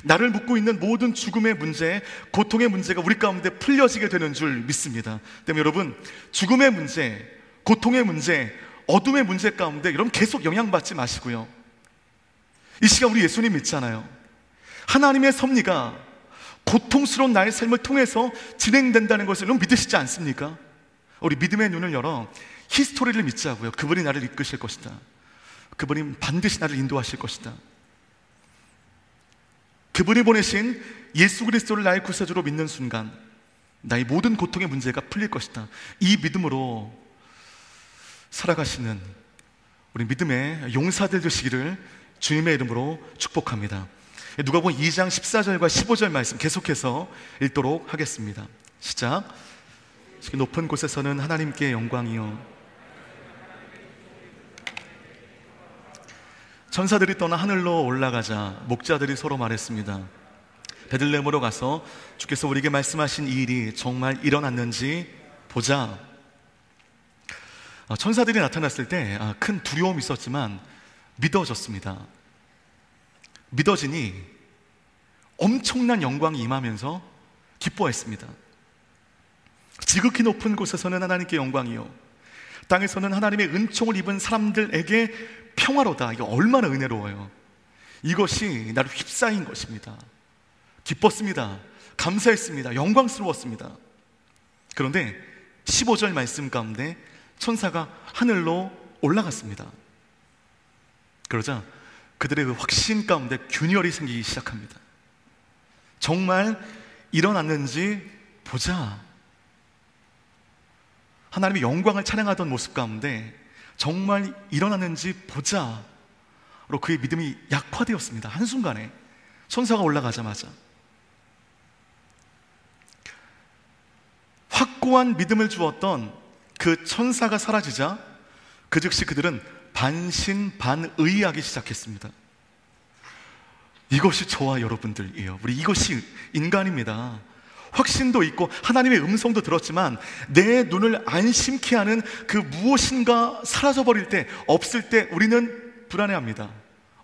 나를 묶고 있는 모든 죽음의 문제, 고통의 문제가 우리 가운데 풀려지게 되는 줄 믿습니다. 때문에 여러분, 죽음의 문제, 고통의 문제, 어둠의 문제 가운데 여러분 계속 영향받지 마시고요, 이 시간 우리 예수님 믿잖아요. 하나님의 섭리가 고통스러운 나의 삶을 통해서 진행된다는 것을 여러분 믿으시지 않습니까? 우리 믿음의 눈을 열어 히스토리를 믿자고요. 그분이 나를 이끄실 것이다. 그분이 반드시 나를 인도하실 것이다. 그분이 보내신 예수 그리스도를 나의 구세주로 믿는 순간 나의 모든 고통의 문제가 풀릴 것이다. 이 믿음으로 살아가시는 우리 믿음의 용사들 되시기를 주님의 이름으로 축복합니다. 누가복음 2장 14절과 15절 말씀 계속해서 읽도록 하겠습니다. 시작. 높은 곳에서는 하나님께 영광이요, 천사들이 떠나 하늘로 올라가자 목자들이 서로 말했습니다. 베들레헴으로 가서 주께서 우리에게 말씀하신 이 일이 정말 일어났는지 보자. 천사들이 나타났을 때 큰 두려움이 있었지만 믿어졌습니다. 믿어지니 엄청난 영광이 임하면서 기뻐했습니다. 지극히 높은 곳에서는 하나님께 영광이요, 땅에서는 하나님의 은총을 입은 사람들에게 평화로다. 이게 얼마나 은혜로워요. 이것이 나를 휩싸인 것입니다. 기뻤습니다. 감사했습니다. 영광스러웠습니다. 그런데 15절 말씀 가운데 천사가 하늘로 올라갔습니다. 그러자 그들의 그 확신 가운데 균열이 생기기 시작합니다. 정말 일어났는지 보자. 하나님의 영광을 찬양하던 모습 가운데 정말 일어났는지 보자로 그의 믿음이 약화되었습니다. 한순간에 천사가 올라가자마자 확고한 믿음을 주었던 그 천사가 사라지자 그 즉시 그들은 반신반의하기 시작했습니다. 이것이 저와 여러분들이에요. 우리 이것이 인간입니다. 확신도 있고 하나님의 음성도 들었지만 내 눈을 안심케 하는 그 무엇인가 사라져버릴 때, 없을 때 우리는 불안해합니다.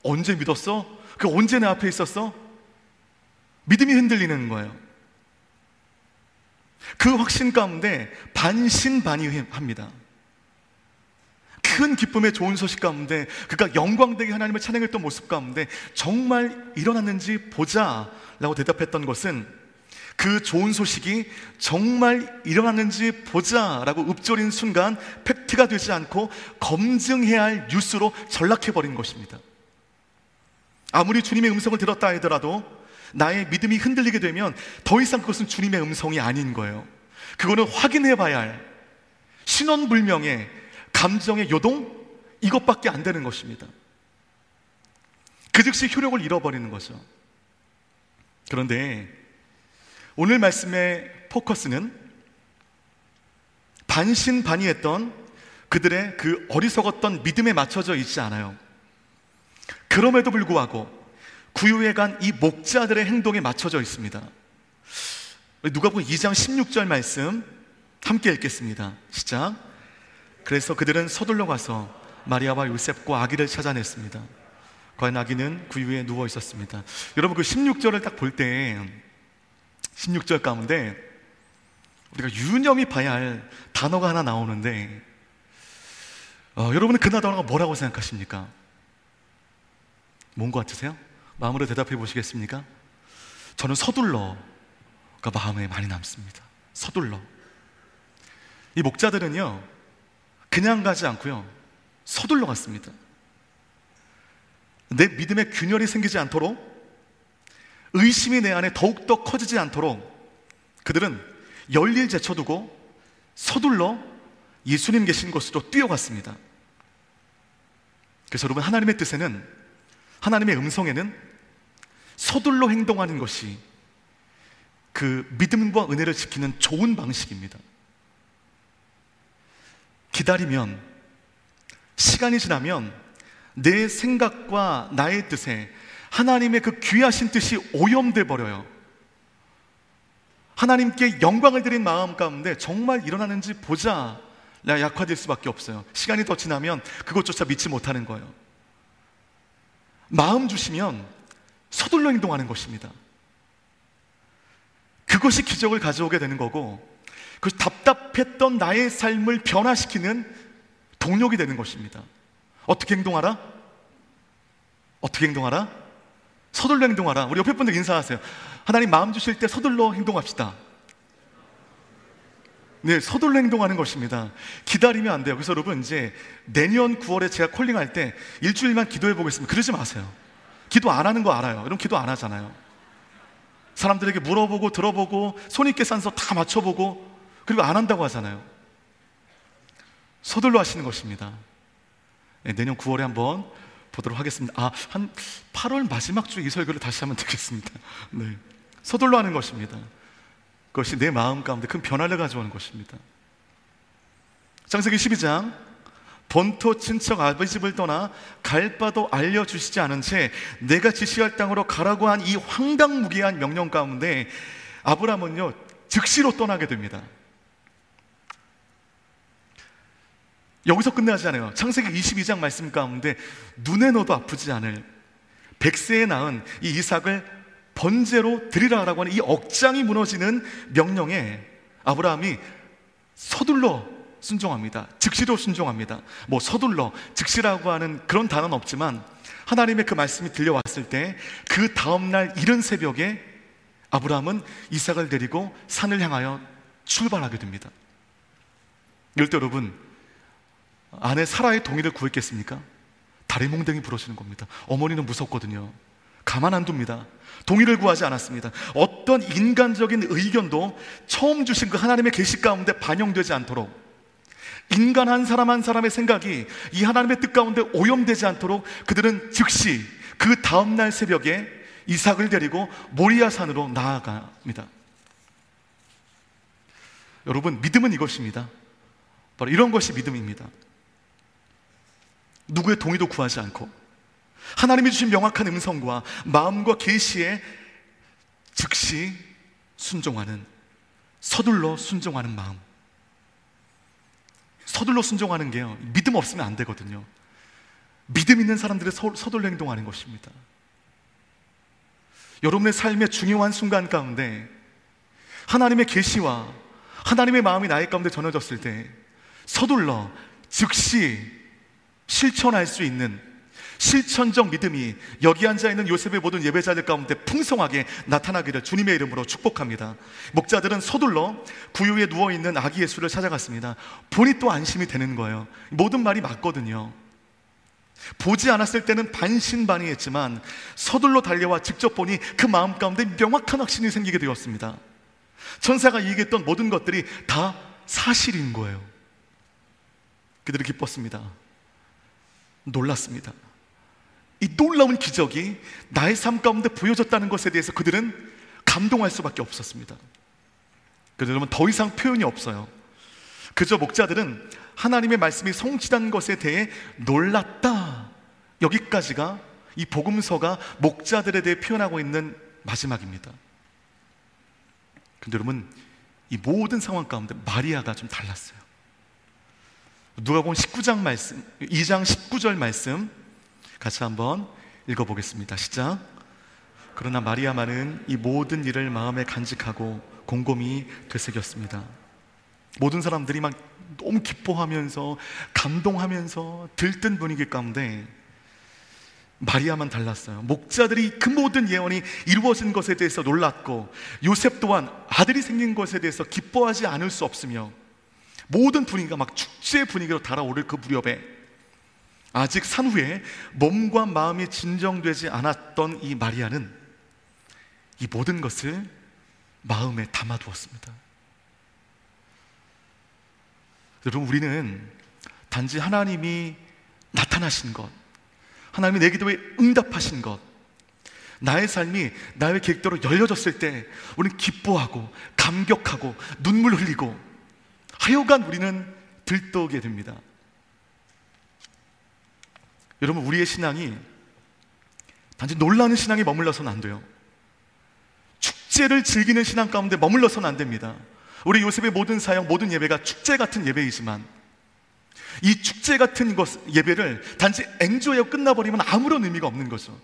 언제 믿었어? 그 언제 내 앞에 있었어? 믿음이 흔들리는 거예요. 그 확신 가운데 반신반의합니다. 큰 기쁨의 좋은 소식 가운데 그가 영광되게 하나님을 찬양했던 모습 가운데 정말 일어났는지 보자 라고 대답했던 것은 그 좋은 소식이 정말 일어났는지 보자 라고 읊조린 순간 팩트가 되지 않고 검증해야 할 뉴스로 전락해버린 것입니다. 아무리 주님의 음성을 들었다 하더라도 나의 믿음이 흔들리게 되면 더 이상 그것은 주님의 음성이 아닌 거예요. 그거는 확인해 봐야 할 신원불명의 감정의 요동, 이것밖에 안 되는 것입니다. 그 즉시 효력을 잃어버리는 거죠. 그런데 오늘 말씀의 포커스는 반신반의했던 그들의 그 어리석었던 믿음에 맞춰져 있지 않아요. 그럼에도 불구하고 구유에 간 이 목자들의 행동에 맞춰져 있습니다. 누가복음 2장 16절 말씀 함께 읽겠습니다. 시작. 그래서 그들은 서둘러 가서 마리아와 요셉과 아기를 찾아냈습니다. 과연 아기는 구유에 누워 있었습니다. 여러분, 그 16절을 딱 볼 때 16절 가운데 우리가 유념히 봐야 할 단어가 하나 나오는데 여러분은 그 단어가 뭐라고 생각하십니까? 뭔 것 같으세요? 마음으로 대답해 보시겠습니까? 저는 서둘러가 마음에 많이 남습니다. 서둘러. 이 목자들은요 그냥 가지 않고요 서둘러 갔습니다. 내 믿음에 균열이 생기지 않도록, 의심이 내 안에 더욱더 커지지 않도록 그들은 열일 제쳐두고 서둘러 예수님 계신 곳으로 뛰어갔습니다. 그래서 여러분, 하나님의 뜻에는, 하나님의 음성에는 서둘러 행동하는 것이 그 믿음과 은혜를 지키는 좋은 방식입니다. 기다리면, 시간이 지나면 내 생각과 나의 뜻에 하나님의 그 귀하신 뜻이 오염돼 버려요. 하나님께 영광을 드린 마음 가운데 정말 일어나는지 보자 라 약화될 수밖에 없어요. 시간이 더 지나면 그것조차 믿지 못하는 거예요. 마음 주시면 서둘러 행동하는 것입니다. 그것이 기적을 가져오게 되는 거고, 그 답답했던 나의 삶을 변화시키는 동력이 되는 것입니다. 어떻게 행동하라? 어떻게 행동하라? 서둘러 행동하라. 우리 옆에 분들 인사하세요. 하나님 마음 주실 때 서둘러 행동합시다. 네, 서둘러 행동하는 것입니다. 기다리면 안 돼요. 그래서 여러분, 이제 내년 9월에 제가 콜링할 때 일주일만 기도해 보겠습니다. 그러지 마세요. 기도 안 하는 거 알아요. 여러분, 기도 안 하잖아요. 사람들에게 물어보고 들어보고 손익계 산서 다 맞춰보고 그리고 안 한다고 하잖아요. 서둘러 하시는 것입니다. 네, 내년 9월에 한번 보도록 하겠습니다. 한 8월 마지막 주에 이 설교를 다시 하면 되겠습니다. 네, 서둘러 하는 것입니다. 그것이 내 마음 가운데 큰 변화를 가져오는 것입니다. 창세기 12장 본토 친척 아버지 집을 떠나 갈 바도 알려주시지 않은 채 내가 지시할 땅으로 가라고 한 이 황당무계한 명령 가운데 아브라함은요 즉시로 떠나게 됩니다. 여기서 끝나지 않아요. 창세기 22장 말씀 가운데 눈에 넣어도 아프지 않을 100세에 낳은 이 이삭을 번제로 드리라라고 하는 이 억장이 무너지는 명령에 아브라함이 서둘러 순종합니다. 즉시로 순종합니다. 뭐 서둘러, 즉시라고 하는 그런 단어는 없지만 하나님의 그 말씀이 들려왔을 때 그 다음날 이른 새벽에 아브라함은 이삭을 데리고 산을 향하여 출발하게 됩니다. 이럴 때 여러분, 아내 사라의 동의를 구했겠습니까? 다리 몽댕이 부러지는 겁니다. 어머니는 무섭거든요. 가만 안 둡니다. 동의를 구하지 않았습니다. 어떤 인간적인 의견도 처음 주신 그 하나님의 계시 가운데 반영되지 않도록, 인간 한 사람 한 사람의 생각이 이 하나님의 뜻 가운데 오염되지 않도록 그들은 즉시 그 다음날 새벽에 이삭을 데리고 모리아 산으로 나아갑니다. 여러분, 믿음은 이것입니다. 바로 이런 것이 믿음입니다. 누구의 동의도 구하지 않고 하나님이 주신 명확한 음성과 마음과 계시에 즉시 순종하는, 서둘러 순종하는 마음. 서둘러 순종하는 게요, 믿음 없으면 안 되거든요. 믿음 있는 사람들이 서둘러 행동하는 것입니다. 여러분의 삶의 중요한 순간 가운데 하나님의 계시와 하나님의 마음이 나의 가운데 전해졌을 때 서둘러 즉시 실천할 수 있는 실천적 믿음이 여기 앉아있는 요셉의 모든 예배자들 가운데 풍성하게 나타나기를 주님의 이름으로 축복합니다. 목자들은 서둘러 구유에 누워있는 아기 예수를 찾아갔습니다. 보니 또 안심이 되는 거예요. 모든 말이 맞거든요. 보지 않았을 때는 반신반의했지만 서둘러 달려와 직접 보니 그 마음 가운데 명확한 확신이 생기게 되었습니다. 천사가 얘기했던 모든 것들이 다 사실인 거예요. 그들이 기뻤습니다. 놀랐습니다. 이 놀라운 기적이 나의 삶 가운데 보여졌다는 것에 대해서 그들은 감동할 수밖에 없었습니다. 그래서 여러분, 더 이상 표현이 없어요. 그저 목자들은 하나님의 말씀이 성취된 것에 대해 놀랐다. 여기까지가 이 복음서가 목자들에 대해 표현하고 있는 마지막입니다. 근데 여러분, 이 모든 상황 가운데 마리아가 좀 달랐어요. 누가복음 19장 말씀, 2장 19절 말씀 같이 한번 읽어보겠습니다. 시작. 그러나 마리아만은 이 모든 일을 마음에 간직하고 곰곰이 되새겼습니다. 모든 사람들이 막 너무 기뻐하면서 감동하면서 들뜬 분위기 가운데 마리아만 달랐어요. 목자들이 그 모든 예언이 이루어진 것에 대해서 놀랐고, 요셉 또한 아들이 생긴 것에 대해서 기뻐하지 않을 수 없으며, 모든 분위기가 막 축제 분위기로 달아오를 그 무렵에 아직 산후에 몸과 마음이 진정되지 않았던 이 마리아는 이 모든 것을 마음에 담아두었습니다. 여러분, 우리는 단지 하나님이 나타나신 것, 하나님이 내 기도에 응답하신 것, 나의 삶이 나의 계획대로 열려졌을 때 우리는 기뻐하고 감격하고 눈물 흘리고 하여간 우리는 들떠오게 됩니다. 여러분, 우리의 신앙이 단지 놀라는 신앙에 머물러서는 안 돼요. 축제를 즐기는 신앙 가운데 머물러서는 안 됩니다. 우리 요셉의 모든 사역, 모든 예배가 축제 같은 예배이지만 이 축제 같은 예배를 단지 엔조이하고 끝나버리면 아무런 의미가 없는 거죠.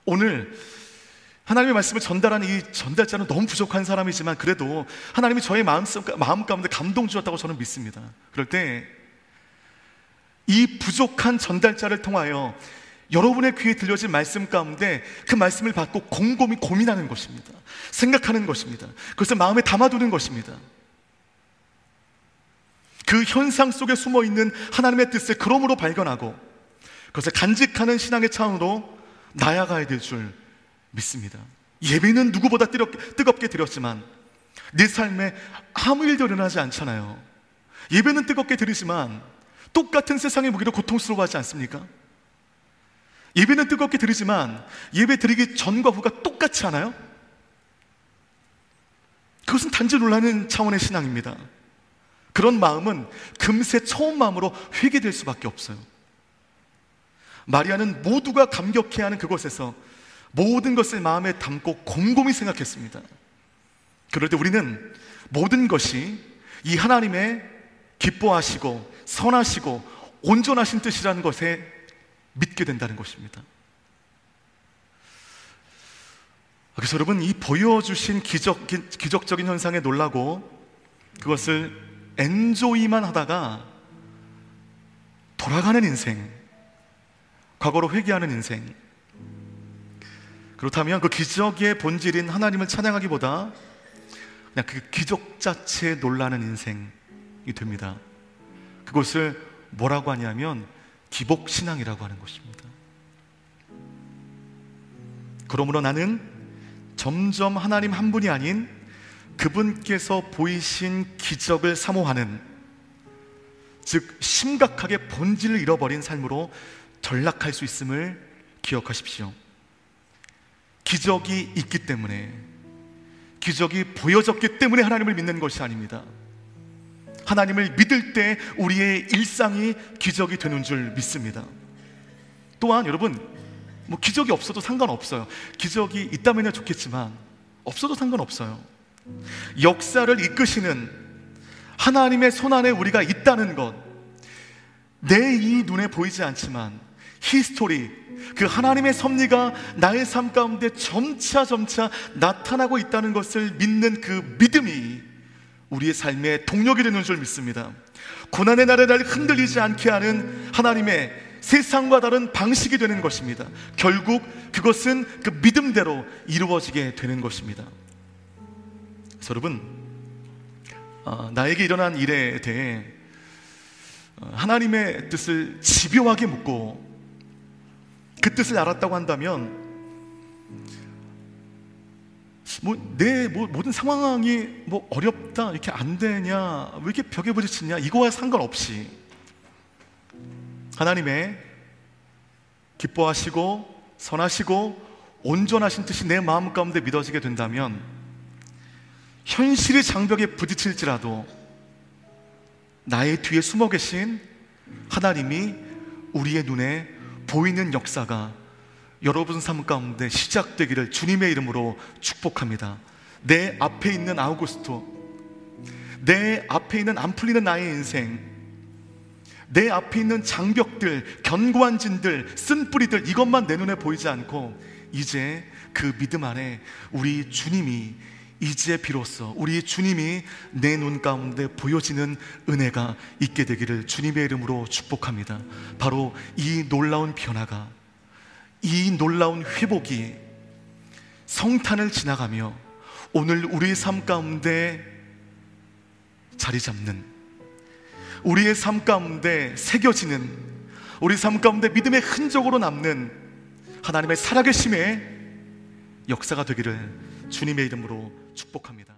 오늘 하나님의 말씀을 전달하는 이 전달자는 너무 부족한 사람이지만 그래도 하나님이 저의 마음 가운데 감동 주었다고 저는 믿습니다. 그럴 때 이 부족한 전달자를 통하여 여러분의 귀에 들려진 말씀 가운데 그 말씀을 받고 곰곰이 고민하는 것입니다. 생각하는 것입니다. 그것을 마음에 담아두는 것입니다. 그 현상 속에 숨어있는 하나님의 뜻을 그러므로 발견하고 그것을 간직하는 신앙의 차원으로 나아가야 될 줄 믿습니다. 예배는 누구보다 뜨겁게 드렸지만 내 삶에 아무 일도 일어나지 않잖아요. 예배는 뜨겁게 드리지만 똑같은 세상의 무기로 고통스러워하지 않습니까? 예배는 뜨겁게 드리지만 예배 드리기 전과 후가 똑같지 않아요? 그것은 단지 놀라는 차원의 신앙입니다. 그런 마음은 금세 처음 마음으로 회개될 수밖에 없어요. 마리아는 모두가 감격해하는 그곳에서 모든 것을 마음에 담고 곰곰이 생각했습니다. 그럴 때 우리는 모든 것이 이 하나님의 기뻐하시고 선하시고 온전하신 뜻이라는 것에 믿게 된다는 것입니다. 그래서 여러분, 이 보여주신 기적적인 현상에 놀라고 그것을 엔조이만 하다가 돌아가는 인생, 과거로 회귀하는 인생, 그렇다면 그 기적의 본질인 하나님을 찬양하기보다 그냥 그 기적 자체에 놀라는 인생이 됩니다. 그것을 뭐라고 하냐면 기복신앙이라고 하는 것입니다. 그러므로 나는 점점 하나님 한 분이 아닌 그분께서 보이신 기적을 사모하는, 즉 심각하게 본질을 잃어버린 삶으로 전락할 수 있음을 기억하십시오. 기적이 있기 때문에, 기적이 보여졌기 때문에 하나님을 믿는 것이 아닙니다. 하나님을 믿을 때 우리의 일상이 기적이 되는 줄 믿습니다. 또한 여러분, 기적이 없어도 상관없어요. 기적이 있다면 좋겠지만 없어도 상관없어요. 역사를 이끄시는 하나님의 손안에 우리가 있다는 것, 내 이 눈에 보이지 않지만 히스토리, 그 하나님의 섭리가 나의 삶 가운데 점차 나타나고 있다는 것을 믿는 그 믿음이 우리의 삶의 동력이 되는 줄 믿습니다. 고난의 날에 날 흔들리지 않게 하는 하나님의 세상과 다른 방식이 되는 것입니다. 결국 그것은 그 믿음대로 이루어지게 되는 것입니다. 그래서 여러분, 나에게 일어난 일에 대해 하나님의 뜻을 집요하게 묻고 그 뜻을 알았다고 한다면 내 모든 상황이 어렵다, 이렇게 안 되냐, 왜 이렇게 벽에 부딪히냐, 이거와 상관없이 하나님의 기뻐하시고 선하시고 온전하신 뜻이 내 마음 가운데 믿어지게 된다면 현실의 장벽에 부딪힐지라도 나의 뒤에 숨어 계신 하나님이 우리의 눈에 보이는 역사가 여러분 삶 가운데 시작되기를 주님의 이름으로 축복합니다. 내 앞에 있는 아우구스토, 내 앞에 있는 안 풀리는 나의 인생, 내 앞에 있는 장벽들, 견고한 진들, 쓴뿌리들, 이것만 내 눈에 보이지 않고 이제 그 믿음 안에 우리 주님이, 이제 비로소 우리 주님이 내 눈 가운데 보여지는 은혜가 있게 되기를 주님의 이름으로 축복합니다. 바로 이 놀라운 변화가, 이 놀라운 회복이 성탄을 지나가며 오늘 우리의 삶 가운데 자리 잡는, 우리의 삶 가운데 새겨지는, 우리 삶 가운데 믿음의 흔적으로 남는 하나님의 살아계심의 역사가 되기를 주님의 이름으로 축복합니다.